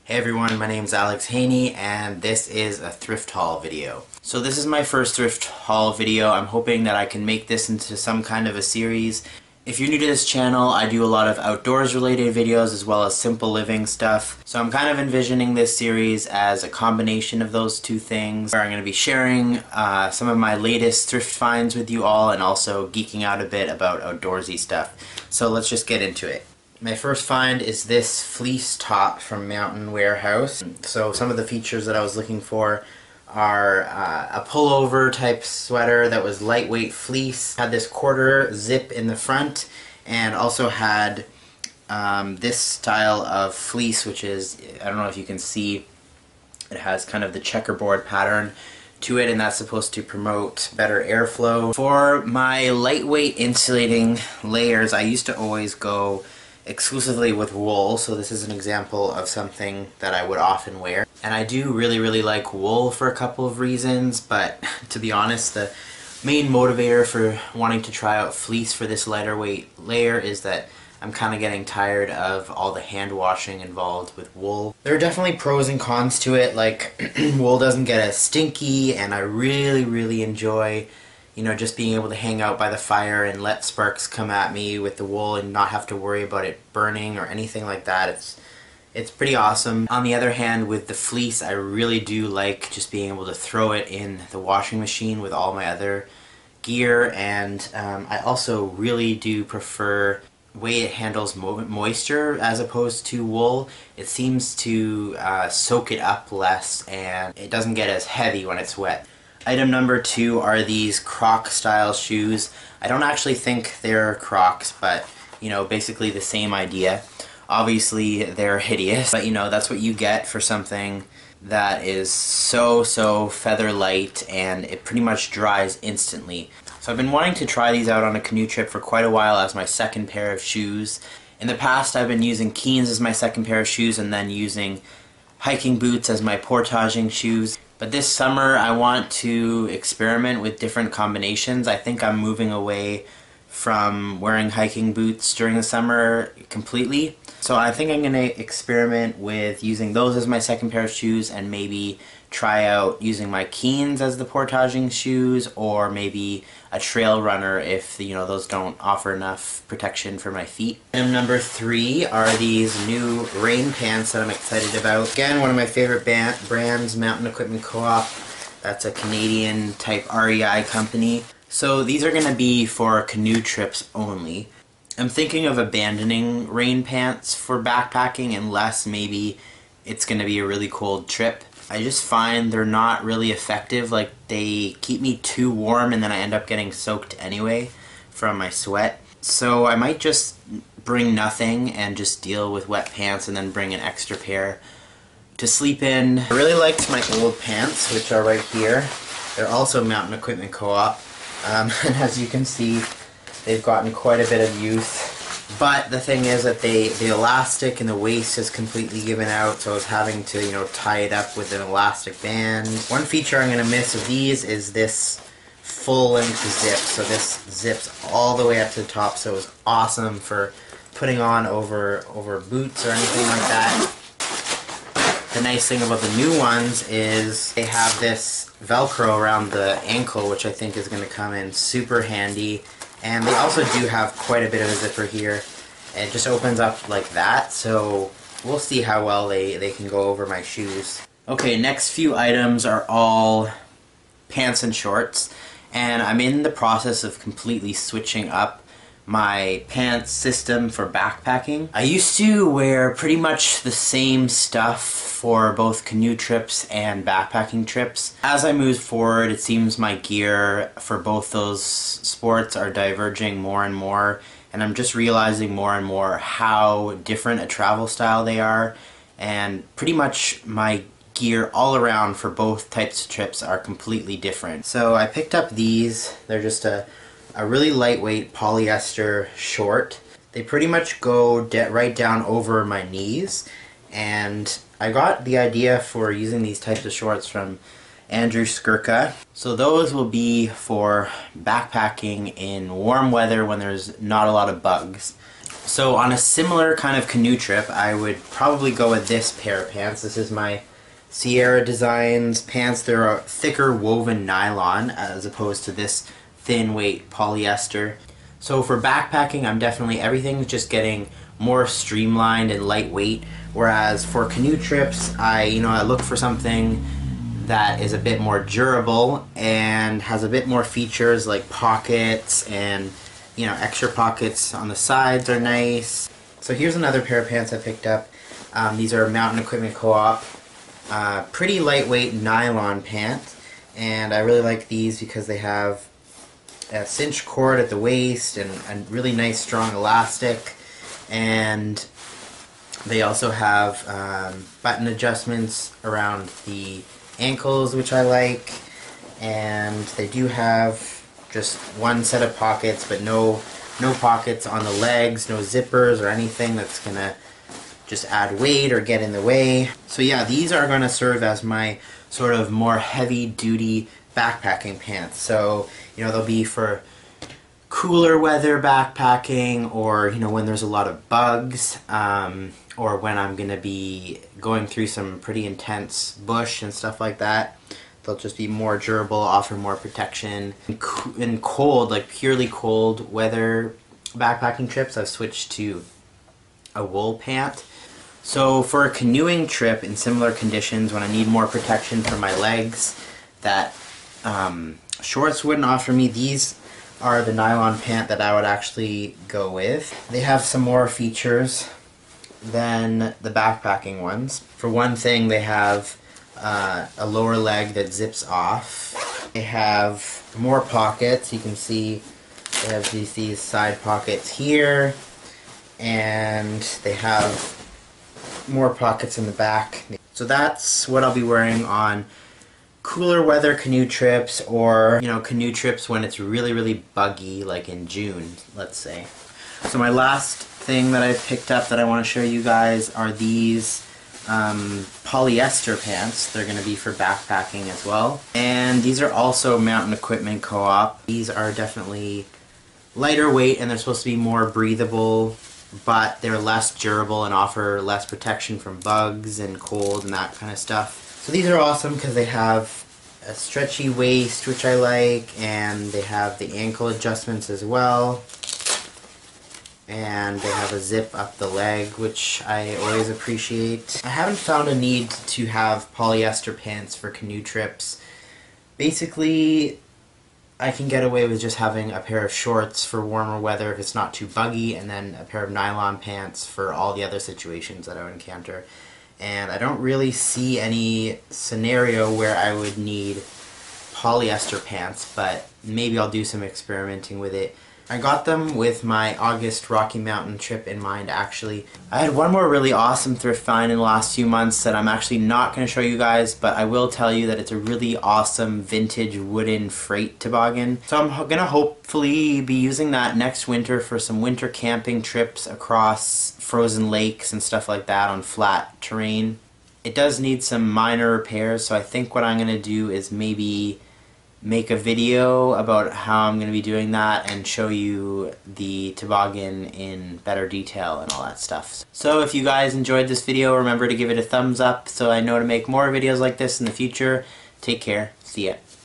Hey everyone, my name's Alex Haney and this is a thrift haul video. So this is my first thrift haul video. I'm hoping that I can make this into some kind of a series. If you're new to this channel, I do a lot of outdoors related videos as well as simple living stuff. So I'm kind of envisioning this series as a combination of those two things, where I'm going to be sharing some of my latest thrift finds with you all and also geeking out a bit about outdoorsy stuff. So let's just get into it. My first find is this fleece top from Mountain Warehouse. So some of the features that I was looking for are a pullover type sweater that was lightweight fleece, had this quarter zip in the front, and also had this style of fleece, which is, I don't know if you can see, it has kind of the checkerboard pattern to it, and that's supposed to promote better airflow. For my lightweight insulating layers, I used to always go exclusively with wool, so this is an example of something that I would often wear. And I do really like wool for a couple of reasons, but to be honest, the main motivator for wanting to try out fleece for this lighter weight layer is that I'm kind of getting tired of all the hand washing involved with wool. There are definitely pros and cons to it, like wool doesn't get as stinky, and I really enjoy, you know, just being able to hang out by the fire and let sparks come at me with the wool and not have to worry about it burning or anything like that. It's pretty awesome. On the other hand, with the fleece, I really do like just being able to throw it in the washing machine with all my other gear, and I also really do prefer the way it handles moisture as opposed to wool. It seems to soak it up less, and it doesn't get as heavy when it's wet. Item number 2 are these Croc style shoes. I don't actually think they're Crocs, but you know, basically the same idea. Obviously they're hideous, but you know, that's what you get for something that is so feather light, and it pretty much dries instantly. So I've been wanting to try these out on a canoe trip for quite a while as my second pair of shoes. In the past I've been using Keens as my second pair of shoes and then using hiking boots as my portaging shoes. But this summer I want to experiment with different combinations. I think I'm moving away from wearing hiking boots during the summer completely. So I think I'm going to experiment with using those as my second pair of shoes and maybe try out using my Keens as the portaging shoes, or maybe a trail runner if, you know, those don't offer enough protection for my feet. Item number 3 are these new rain pants that I'm excited about. Again, one of my favorite brands, Mountain Equipment Co-op. That's a Canadian type REI company. So these are going to be for canoe trips only. I'm thinking of abandoning rain pants for backpacking unless maybe it's going to be a really cold trip. I just find they're not really effective. Like, they keep me too warm and then I end up getting soaked anyway from my sweat. So I might just bring nothing and just deal with wet pants and then bring an extra pair to sleep in. I really liked my old pants, which are right here. They're also Mountain Equipment Co-op. And as you can see, they've gotten quite a bit of use. But the thing is that the elastic in the waist is completely given out, so I was having to, you know, tie it up with an elastic band. One feature I'm going to miss of these is this full-length zip. So this zips all the way up to the top, so it was awesome for putting on over boots or anything like that. The nice thing about the new ones is they have this Velcro around the ankle, which I think is going to come in super handy. And they also do have quite a bit of a zipper here. It just opens up like that, so we'll see how well they can go over my shoes. Okay, next few items are all pants and shorts, and I'm in the process of completely switching up my pants system for backpacking. I used to wear pretty much the same stuff for both canoe trips and backpacking trips. As I move forward, it seems my gear for both those sports are diverging more and more, and I'm just realizing more and more how different a travel style they are, and pretty much my gear all around for both types of trips are completely different. So I picked up these. They're just a really lightweight polyester short. They pretty much go right down over my knees, and I got the idea for using these types of shorts from Andrew Skirka. So those will be for backpacking in warm weather when there's not a lot of bugs. So on a similar kind of canoe trip, I would probably go with this pair of pants. This is my Sierra Designs pants. They're a thicker woven nylon as opposed to this thin weight polyester. So for backpacking, everything's just getting more streamlined and lightweight. Whereas for canoe trips, I look for something that is a bit more durable and has a bit more features like pockets and extra pockets on the sides are nice. So here's another pair of pants I picked up. These are Mountain Equipment Co-op. Pretty lightweight nylon pants, and I really like these because they have a cinch cord at the waist and a really nice strong elastic, and they also have button adjustments around the ankles, which I like, and they do have just one set of pockets, but no pockets on the legs, no zippers or anything that's gonna just add weight or get in the way. So yeah, these are gonna serve as my sort of more heavy duty backpacking pants. So they'll be for cooler weather backpacking, or when there's a lot of bugs, or when I'm gonna be going through some pretty intense bush and stuff like that. They'll just be more durable, offer more protection. In cold, like purely cold weather backpacking trips, I've switched to a wool pant. So for a canoeing trip in similar conditions, when I need more protection for my legs that shorts wouldn't offer me, these are the nylon pant that I would actually go with. They have some more features than the backpacking ones. For one thing, they have a lower leg that zips off. They have more pockets. You can see they have these side pockets here, and they have more pockets in the back. So that's what I'll be wearing on cooler weather canoe trips, or canoe trips when it's really buggy, like in June, let's say. So my last thing that I picked up that I want to show you guys are these polyester pants. They're going to be for backpacking as well. And these are also Mountain Equipment Co-op. These are definitely lighter weight and they're supposed to be more breathable, but they're less durable and offer less protection from bugs and cold and that kind of stuff. So these are awesome because they have a stretchy waist, which I like, and they have the ankle adjustments as well. And they have a zip up the leg, which I always appreciate. I haven't found a need to have polyester pants for canoe trips. Basically, I can get away with just having a pair of shorts for warmer weather if it's not too buggy, and then a pair of nylon pants for all the other situations that I would encounter. And I don't really see any scenario where I would need polyester pants, but maybe I'll do some experimenting with it. I got them with my August Rocky Mountain trip in mind, actually. I had one more really awesome thrift find in the last few months that I'm actually not going to show you guys, but I will tell you that it's a really awesome vintage wooden freight toboggan. So I'm going to hopefully be using that next winter for some winter camping trips across frozen lakes and stuff like that on flat terrain. It does need some minor repairs, so I think what I'm going to do is maybe make a video about how I'm going to be doing that and show you the toboggan in better detail and all that stuff. So if you guys enjoyed this video, remember to give it a thumbs up so I know to make more videos like this in the future. Take care. See ya.